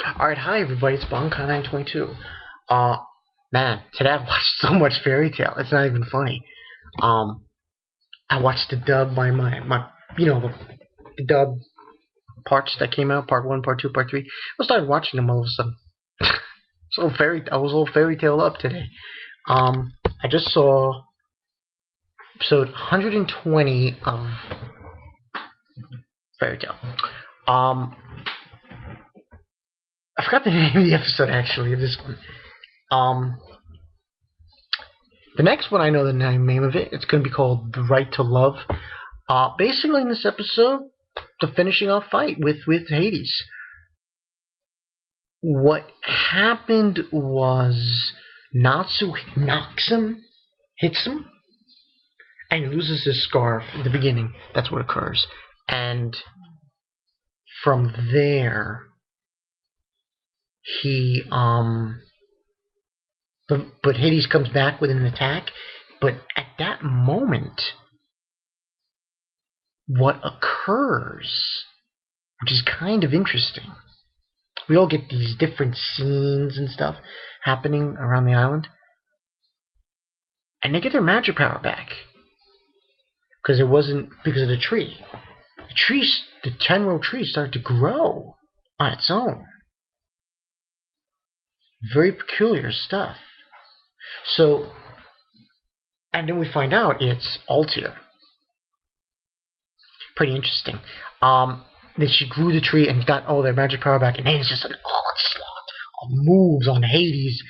Alright, hi everybody, it's Bonkai922. Uh, man, today I've watched so much Fairy Tale, it's not even funny. Um, I watched the dub the dub parts that came out, part 1, part 2, part 3. I started watching them all of a sudden. I was all Fairy Tale up today. I just saw episode 120 of Fairy Tale. I forgot the name of the episode actually, of this one. The next one I know the name of it. It's going to be called The Right to Love. Basically, in this episode, the finishing off fight with Hades. What happened was Natsu hits him, and he loses his scarf in the beginning. That's what occurs. And from there, he but Hades comes back with an attack. But at that moment, what occurs, which is kind of interesting, we all get these different scenes and stuff happening around the island, and they get their magic power back because it wasn't because of the tree. The Tenrou tree started to grow on its own. Very peculiar stuff. So, and then we find out it's Altair. Pretty interesting. Then she grew the tree and got all their magic power back, and then it's just an onslaught of moves on Hades.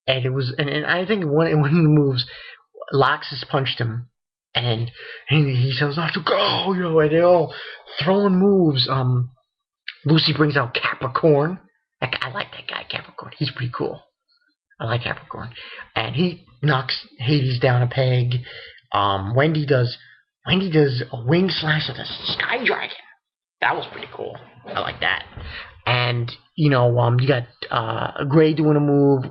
And it was, and I think one of the moves, Laxus punched him, and he tells not to go, and they're all throwing moves. Lucy brings out Capricorn. I like that guy, Capricorn. He's pretty cool. I like Capricorn, and he knocks Hades down a peg. Wendy does a wing slash of the Sky Dragon. That was pretty cool. I like that. And you got Gray doing a move.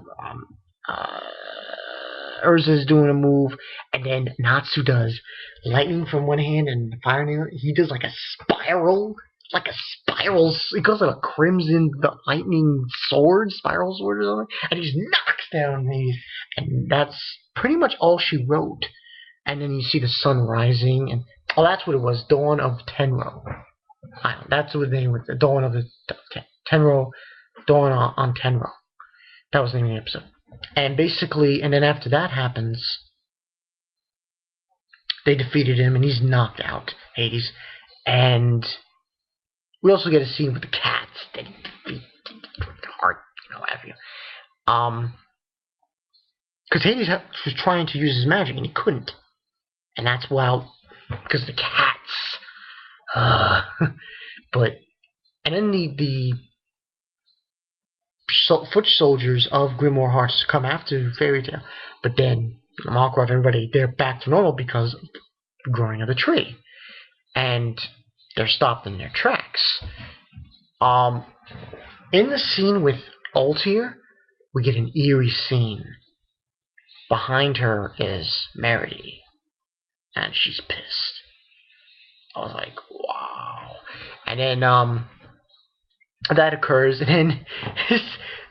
Urza's doing a move, and then Natsu does lightning from one hand and fire in the other. He does like a spiral. He calls it a crimson lightning sword, spiral sword or something, and he just knocks down these. And that's pretty much all she wrote. And then you see the sun rising, and that's what it was. Dawn of Tenrou Island. That's what the name was. The Dawn of the Tenrou. Dawn on Tenrou. That was the name of the episode. And basically, and then after that happens, they defeated him, and he's knocked out, Hades. And we also get a scene with the cats that he defeats, heart, what have you. Because Hades was trying to use his magic, and he couldn't. And that's because the cats. And then the foot soldiers of Grimoire Hearts come after Fairy Tale, but then Malcroft, everybody, they're back to normal because of the growing of the tree, and they're stopped in their tracks. In the scene with Altair, we get an eerie scene. Behind her is Meredy, and she's pissed. I was like, wow. And then that occurs, and then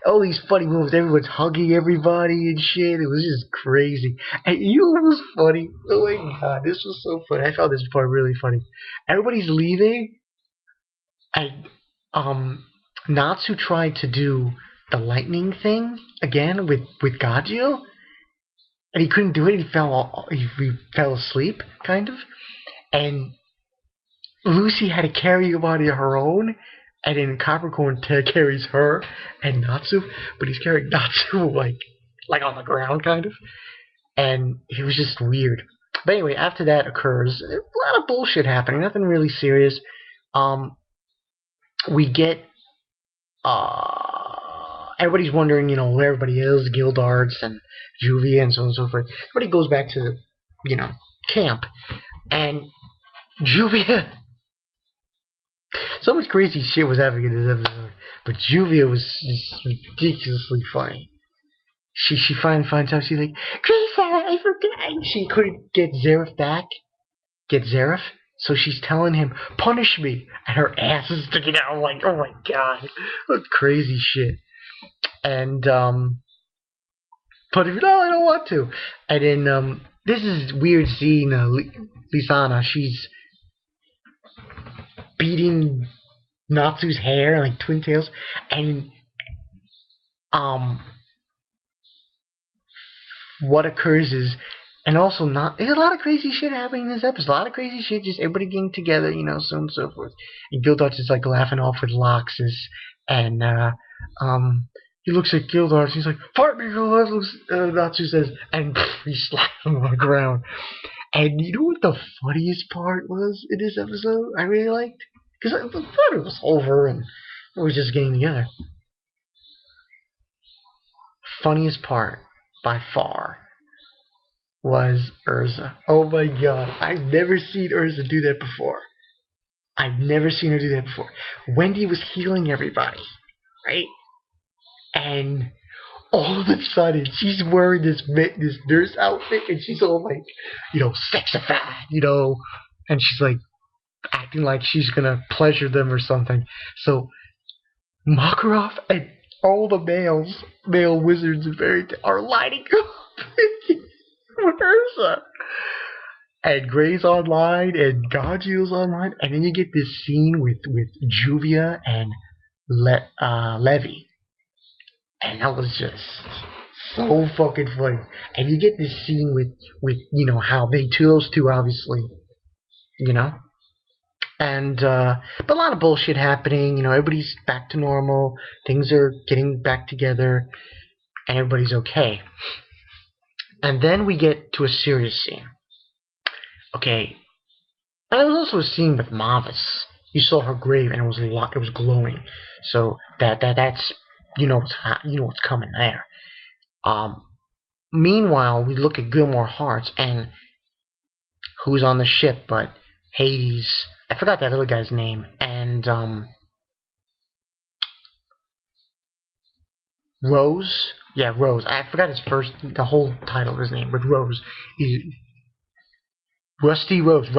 all these funny moves. Everyone's hugging everybody and shit. It was just crazy. And it was funny. Oh my god, this was so funny. I found this part really funny. Everybody's leaving, and Natsu tried to do the lightning thing again with Gajio, and he couldn't do it. He fell asleep, kind of. And Lucy had to carry a body of her own, and then Capricorn carries her and Natsu, but he's carrying Natsu like on the ground, kind of. And it was just weird. But anyway, after that occurs, a lot of bullshit happening, nothing really serious. We get everybody's wondering, where everybody is, Gildarts and Juvia and so on and so forth. Everybody goes back to camp, and Juvia. So much crazy shit was happening in this episode, but Juvia was just ridiculously funny. She finally finds out. She's like, Chris, I forgot. She couldn't get Zeref back. Get Zeref, So she's telling him, punish me, and her ass is sticking out. I'm like, oh my god, what crazy shit. And but if no, I don't want to. And then this is weird seeing Lisana. She's beating Natsu's hair like twin tails, and um, what occurs is, and also not, there's a lot of crazy shit happening in this episode. A lot of crazy shit, just everybody getting together, so on and so forth. And Gildarts is like laughing off with Loxus, and he looks at Gildarts. He's like, "Fight me, Gildarts!" Natsu says, and he slaps him on the ground. And you know what the funniest part was in this episode? I really liked, because I thought it was over and it was just getting together. Funniest part by far was Urza. Oh my god, I've never seen Urza do that before. I've never seen her do that before. Wendy was healing everybody, right? And all of a sudden, she's wearing this nurse outfit, and she's all like, sexified, and she's like acting like she's gonna pleasure them or something. So Makarov and all the male wizards and fairy are lighting up with Urza. And Gray's online, and Gajio's online, and then you get this scene with Juvia and Levi, and that was just so fucking funny. And you get this scene with how those two obviously, you know, and but a lot of bullshit happening. Everybody's back to normal. Things are getting back together, and everybody's okay. And then we get to a serious scene. Okay, and there was also a scene with Mavis. You saw her grave, and it was glowing. So that's what's coming there. Meanwhile, we look at Gilmore Hearts and who's on the ship, but Hades. I forgot that other guy's name, and Rose. Yeah, Rose. I forgot the whole title of his name, but Rose. Rusty Rose.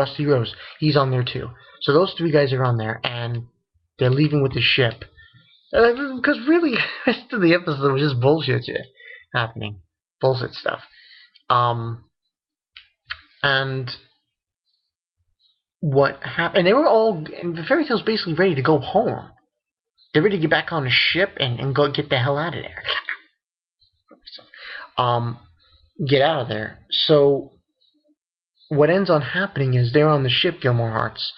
He's on there too. So those three guys are on there, and they're leaving with the ship. Because really, the rest of the episode was just bullshit shit happening. Bullshit stuff. And what happened? And they were all, and the fairy tale's basically ready to go home. They're ready to get back on the ship and go get the hell out of there. Get out of there. So what ends on happening is they're on the ship, Gilmore Hearts,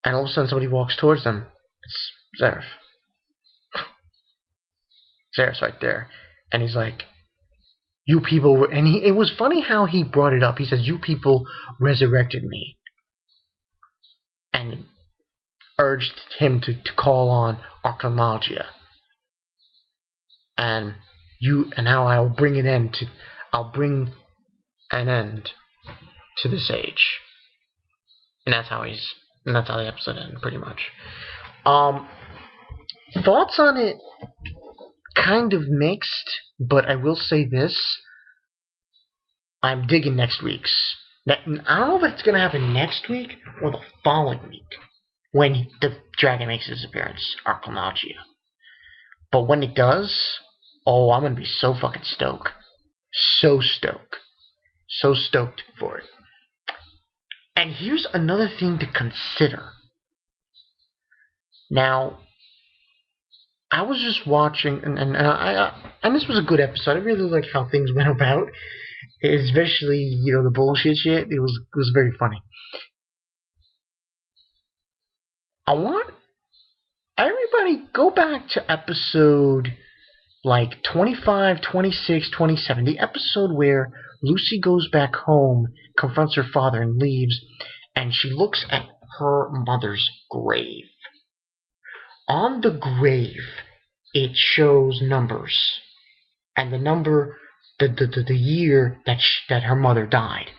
and all of a sudden somebody walks towards them. It's Zeref. Zeref's right there, and he's like, "You people were," and it was funny how he brought it up. He says, "You people resurrected me," and urged him to call on Archemagia, and how I'll bring an end to this age. And that's how the episode ended, pretty much. Thoughts on it? Kind of mixed, but I will say this: I'm digging next week's. I don't know if it's gonna happen next week or the following week when the dragon makes his appearance, Archemagia. But when it does, oh, I'm gonna be so fucking stoked, so stoked for it. And here's another thing to consider. Now, I was just watching, and this was a good episode. I really like how things went about, especially the bullshit shit. It was very funny. I want everybody go back to episode like 25, 26, 27, the episode where Lucy goes back home, confronts her father, and leaves, and she looks at her mother's grave. On the grave, it shows numbers, and the number, the year that her mother died,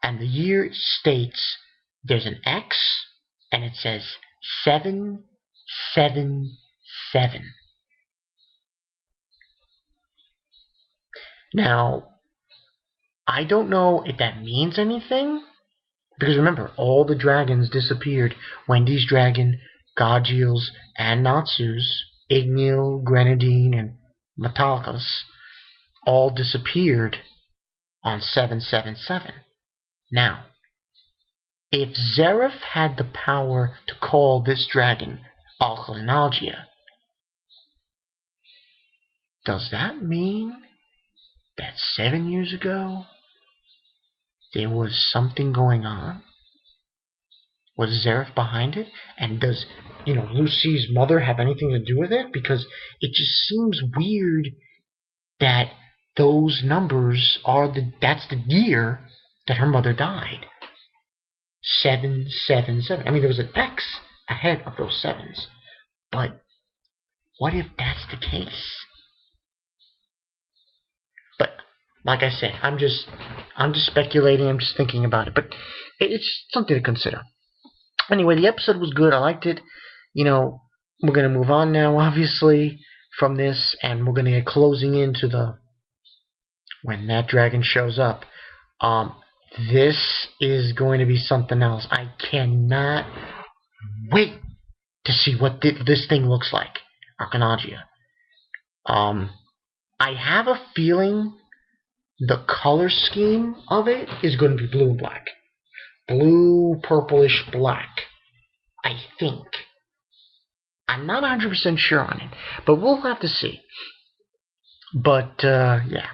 and the year states there's an X, and it says 777. Now, I don't know if that means anything, Because remember, all the dragons disappeared. Wendy's dragon, Gajil's, and Natsu's, Ignil, Grenadine, and Metallicus all disappeared on 777. Now, if Zeref had the power to call this dragon Alkalinalgia, does that mean that 7 years ago there was something going on? Was Zeref behind it? And does, Lucy's mother have anything to do with it? Because it just seems weird that those numbers that's the year that her mother died. 777. I mean, there was an X ahead of those sevens. But what if that's the case? But like I said, I'm just speculating. I'm just thinking about it. But it's something to consider. Anyway, the episode was good. I liked it. We're gonna move on now, obviously, from this, and we're gonna get closing into when that dragon shows up. This is going to be something else. I cannot wait to see what this thing looks like, Arcanagia. I have a feeling the color scheme of it is going to be blue and black. Blue, purplish, black. I think. I'm not 100% sure on it, but we'll have to see. But, yeah.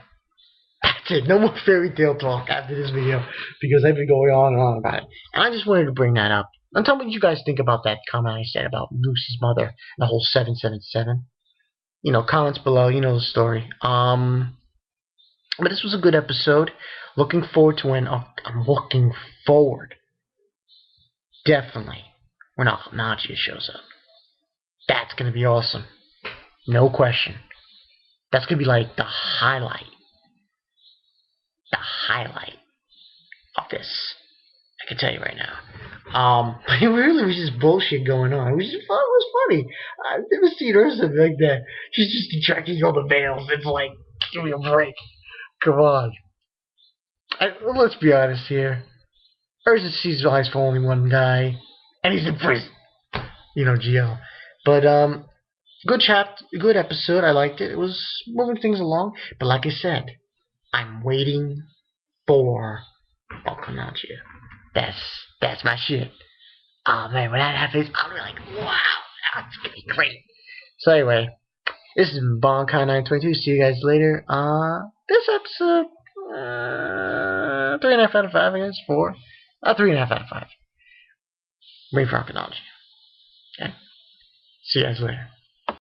That's it. No more fairy tale talk after this video, because I've been going on and on about it. And I just wanted to bring that up. And tell me what you guys think about that comment I said about Lucy's mother and the whole 777. Comments below. You know the story. But this was a good episode. Looking forward to I'm looking forward. Definitely. When Alcanagia shows up. That's going to be awesome. No question. That's going to be like the highlight. The highlight of this. I can tell you right now. It really was just bullshit going on. It was funny. I've never seen her something like that. She's just attracting all the males. It's like, give me a break. Come on. Let's be honest here. Urza sees eyes for only one guy, and he's in prison. GL. But good episode. I liked it. It was moving things along. But like I said, I'm waiting for Alcanagia. That's my shit. Oh man, when that happens, I'll be like, wow, that's gonna be great. So anyway, this is Bonkai922. See you guys later. This episode, 3.5 out of 5, I guess. 4. 3.5 out of 5. Wait for Alcanagia. Okay. See you guys later.